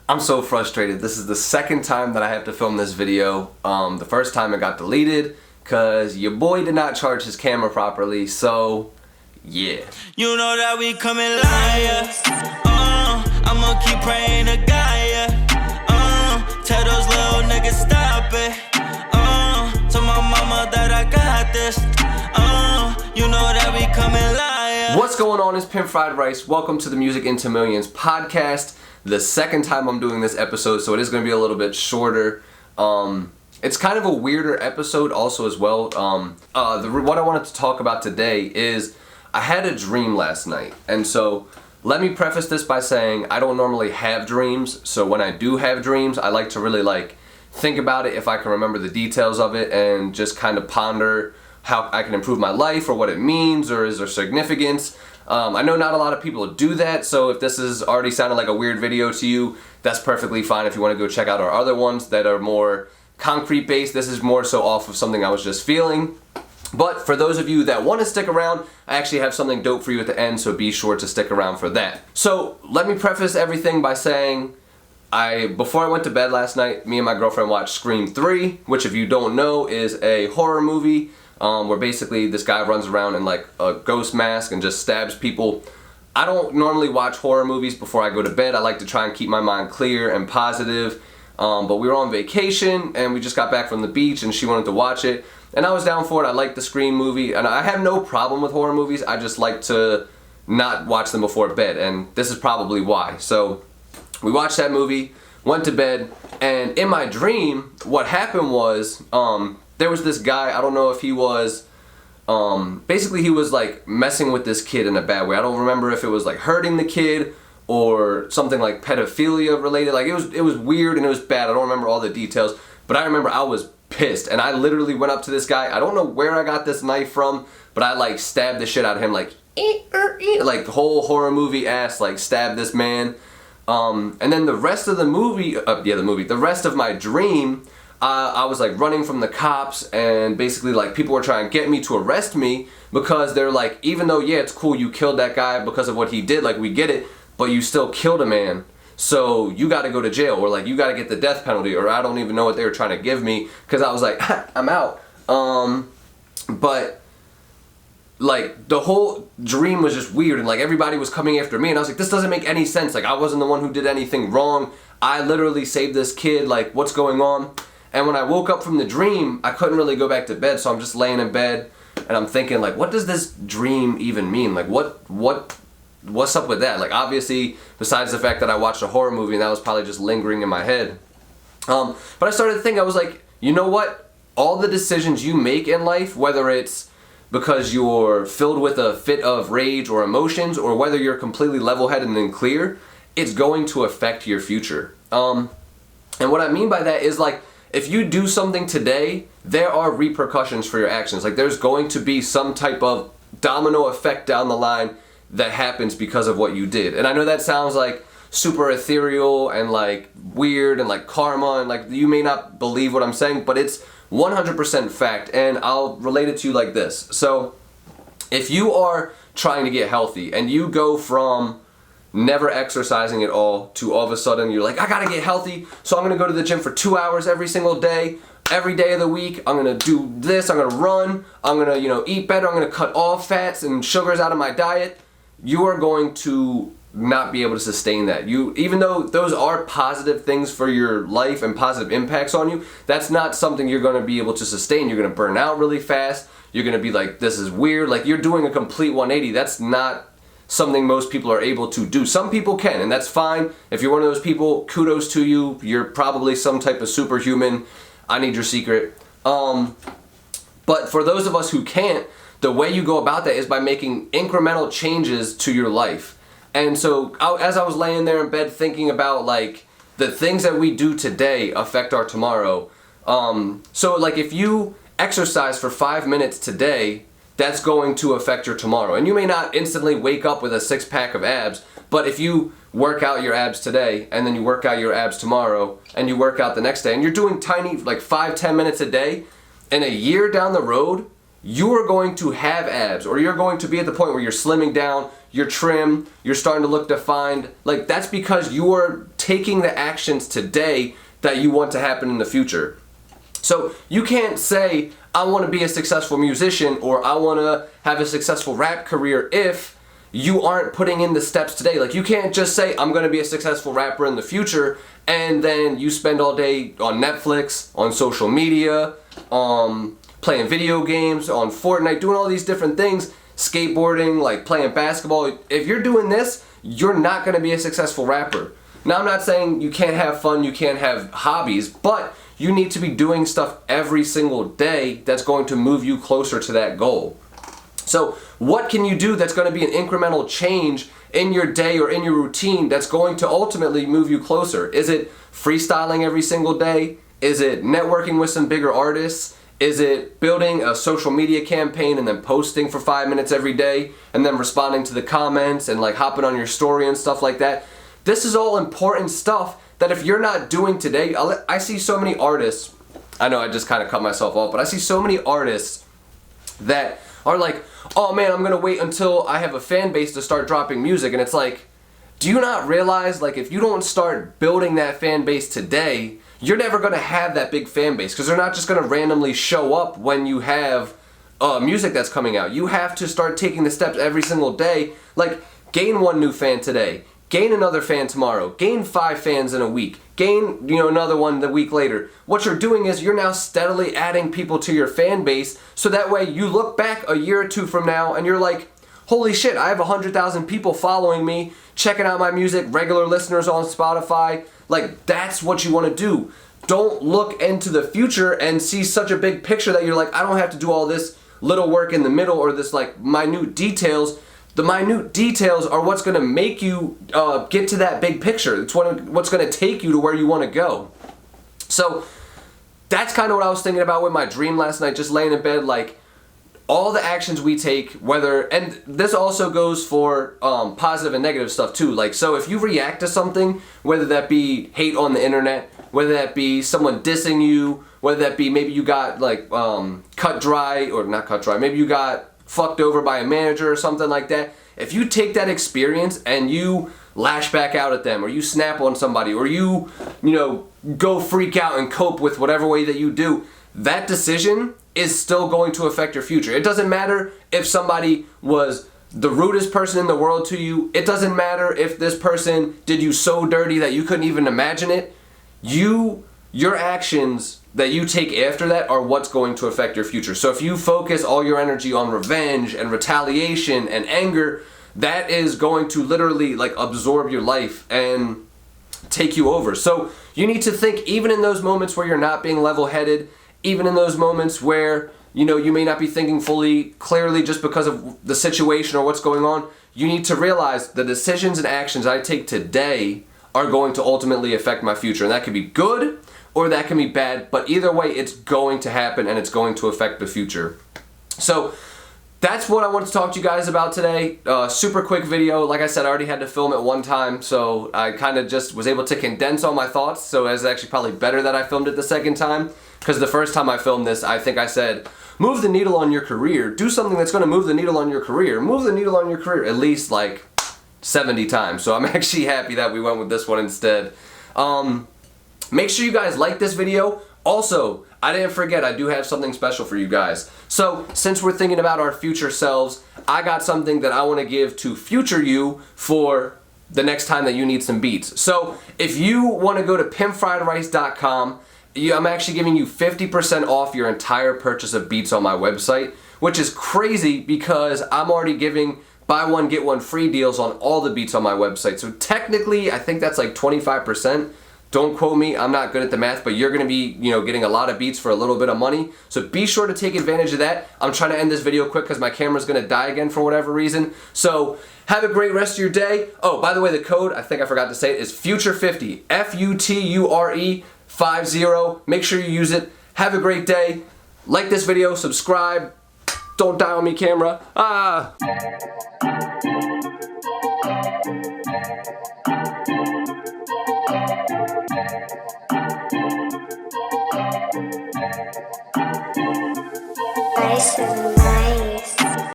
I'm so frustrated. This is the second time that I have to film this video. The first time it got deleted because your boy did not charge his camera properly, so yeah. You know that we coming liar. I'ma keep praying to God, tell those little niggas stop it. Tell my mama that I got this. You know that we coming liar. What's going on? It's Pimp Fried Rice. Welcome to the Music into Millions podcast. The second time I'm doing this episode, so it is going to be a little bit shorter. It's kind of a weirder episode also as well. What I wanted to talk about today is I had a dream last night. And so let me preface this by saying I don't normally have dreams. So when I do have dreams, I like to really think about it if I can remember the details of it and just kind of ponder how I can improve my life or what it means or is there significance. I know not a lot of people do that, so if this is already sounding like a weird video to you, that's perfectly fine. If you want to go check out our other ones that are more concrete based, this is more so off of something I was just feeling. But for those of you that want to stick around, I actually have something dope for you at the end, so be sure to stick around for that. So let me preface everything by saying before I went to bed last night, me and my girlfriend watched Scream 3, which if you don't know is a horror movie where basically this guy runs around in like a ghost mask and just stabs people. I don't normally watch horror movies before I go to bed. I like to try and keep my mind clear and positive. But we were on vacation and we just got back from the beach and she wanted to watch it. And I was down for it. I like the Scream movie and I have no problem with horror movies. I just like to not watch them before bed, and this is probably why. So we watched that movie, went to bed, and in my dream, what happened was there was this guy, I don't know if he was, basically he was like messing with this kid in a bad way. I don't remember if it was like hurting the kid or something like pedophilia related. Like it was weird and it was bad. I don't remember all the details, but I remember I was pissed and I literally went up to this guy. I don't know where I got this knife from, but I like stabbed the shit out of him, like the whole horror movie ass, like stabbed this man. And then the rest of the movie, the rest of my dream, I was like running from the cops and basically like people were trying to get me to arrest me because they're like, even though yeah it's cool you killed that guy because of what he did, like we get it, but you still killed a man, so you got to go to jail or like you got to get the death penalty, or I don't even know what they were trying to give me because I was like I'm out. But like the whole dream was just weird and like everybody was coming after me and I was like, this doesn't make any sense. Like I wasn't the one who did anything wrong. I literally saved this kid. Like what's going on? And when I woke up from the dream, I couldn't really go back to bed, so I'm just laying in bed and I'm thinking like, what does this dream even mean? Like what's up with that? Like obviously besides the fact that I watched a horror movie and that was probably just lingering in my head. But I started to think, I was like, you know what? All the decisions you make in life, whether it's because you're filled with a fit of rage or emotions, or whether you're completely level-headed and clear, it's going to affect your future. And what I mean by that is like, if you do something today, there are repercussions for your actions. Like there's going to be some type of domino effect down the line that happens because of what you did. And I know that sounds like super ethereal and like weird and like karma and like you may not believe what I'm saying, but it's 100% fact, and I'll relate it to you like this. So if you are trying to get healthy and you go from never exercising at all to all of a sudden you're like, I gotta get healthy, so I'm gonna go to the gym for 2 hours every single day, every day of the week, I'm gonna do this, I'm gonna run, I'm gonna eat better, I'm gonna cut all fats and sugars out of my diet, you are going to not be able to sustain that. Even though those are positive things for your life and positive impacts on you, that's not something you're going to be able to sustain. You're going to burn out really fast. You're going to be like, this is weird. Like you're doing a complete 180. That's not something most people are able to do. Some people can, and that's fine. If you're one of those people, kudos to you. You're probably some type of superhuman. I need your secret. But for those of us who can't, the way you go about that is by making incremental changes to your life. And so as I was laying there in bed thinking about like the things that we do today affect our tomorrow. So like if you exercise for 5 minutes today, that's going to affect your tomorrow. And you may not instantly wake up with a 6-pack of abs, but if you work out your abs today and then you work out your abs tomorrow and you work out the next day and you're doing tiny like 5-10 minutes a day, in a year down the road, you're going to have abs, or you're going to be at the point where you're slimming down, you're trim, you're starting to look defined. Like, that's because you're taking the actions today that you want to happen in the future. So you can't say, I want to be a successful musician, or I want to have a successful rap career, if you aren't putting in the steps today. Like, you can't just say, I'm going to be a successful rapper in the future, and then you spend all day on Netflix, on social media, playing video games, on Fortnite, doing all these different things, skateboarding, like playing basketball. If you're doing this, you're not going to be a successful rapper. Now, I'm not saying you can't have fun, you can't have hobbies, but you need to be doing stuff every single day that's going to move you closer to that goal. So what can you do that's going to be an incremental change in your day or in your routine that's going to ultimately move you closer? Is it freestyling every single day? Is it networking with some bigger artists? Is it building a social media campaign and then posting for 5 minutes every day and then responding to the comments and like hopping on your story and stuff like that? This is all important stuff that if you're not doing today, I see so many artists, I know I just kind of cut myself off, but I see so many artists that are like, oh man, I'm gonna wait until I have a fan base to start dropping music. And it's like, do you not realize, like, if you don't start building that fan base today, you're never gonna have that big fan base, because they're not just gonna randomly show up when you have music that's coming out. You have to start taking the steps every single day, like gain one new fan today, gain another fan tomorrow, gain 5 fans in a week, gain, another one the week later. What you're doing is you're now steadily adding people to your fan base, so that way you look back a year or two from now and you're like, holy shit, I have 100,000 people following me, checking out my music, regular listeners on Spotify. Like, that's what you want to do. Don't look into the future and see such a big picture that you're like, I don't have to do all this little work in the middle, or this like minute details. The minute details are what's going to make you get to that big picture. It's what's going to take you to where you want to go. So that's kind of what I was thinking about with my dream last night, just laying in bed, like all the actions we take, and this also goes for positive and negative stuff too. Like, so if you react to something, whether that be hate on the internet, whether that be someone dissing you, whether that be maybe you got like cut dry, or not cut dry, maybe you got fucked over by a manager or something like that. If you take that experience and you lash back out at them, or you snap on somebody, or you go freak out and cope with whatever way that you do, that decision is still going to affect your future. It doesn't matter if somebody was the rudest person in the world to you. It doesn't matter if this person did you so dirty that you couldn't even imagine it. Your actions that you take after that are what's going to affect your future. So if you focus all your energy on revenge and retaliation and anger, that is going to literally like absorb your life and take you over. So you need to think, even in those moments where you're not being level-headed, even in those moments where you may not be thinking fully clearly just because of the situation or what's going on, you need to realize the decisions and actions I take today are going to ultimately affect my future. And that could be good or that can be bad, but either way, it's going to happen and it's going to affect the future. So that's what I wanted to talk to you guys about today. Super quick video. Like I said, I already had to film it one time, so I kind of just was able to condense all my thoughts. So it's actually probably better that I filmed it the second time, because the first time I filmed this, I think I said, move the needle on your career. Do something that's going to move the needle on your career. Move the needle on your career at least like 70 times. So I'm actually happy that we went with this one instead. Make sure you guys like this video. Also, I didn't forget, I do have something special for you guys. So, since we're thinking about our future selves, I got something that I want to give to future you for the next time that you need some beats. So, if you want to go to pimpfriedrice.com, I'm actually giving you 50% off your entire purchase of beats on my website, which is crazy because I'm already giving buy one, get one free deals on all the beats on my website. So technically, I think that's like 25%. Don't quote me, I'm not good at the math, but you're gonna be, getting a lot of beats for a little bit of money. So be sure to take advantage of that. I'm trying to end this video quick because my camera's gonna die again for whatever reason. So have a great rest of your day. Oh, by the way, the code, I think I forgot to say it, is FUTURE50, FUTURE 50. Make sure you use it. Have a great day. Like this video, subscribe. Don't die on me, camera. Tiniest.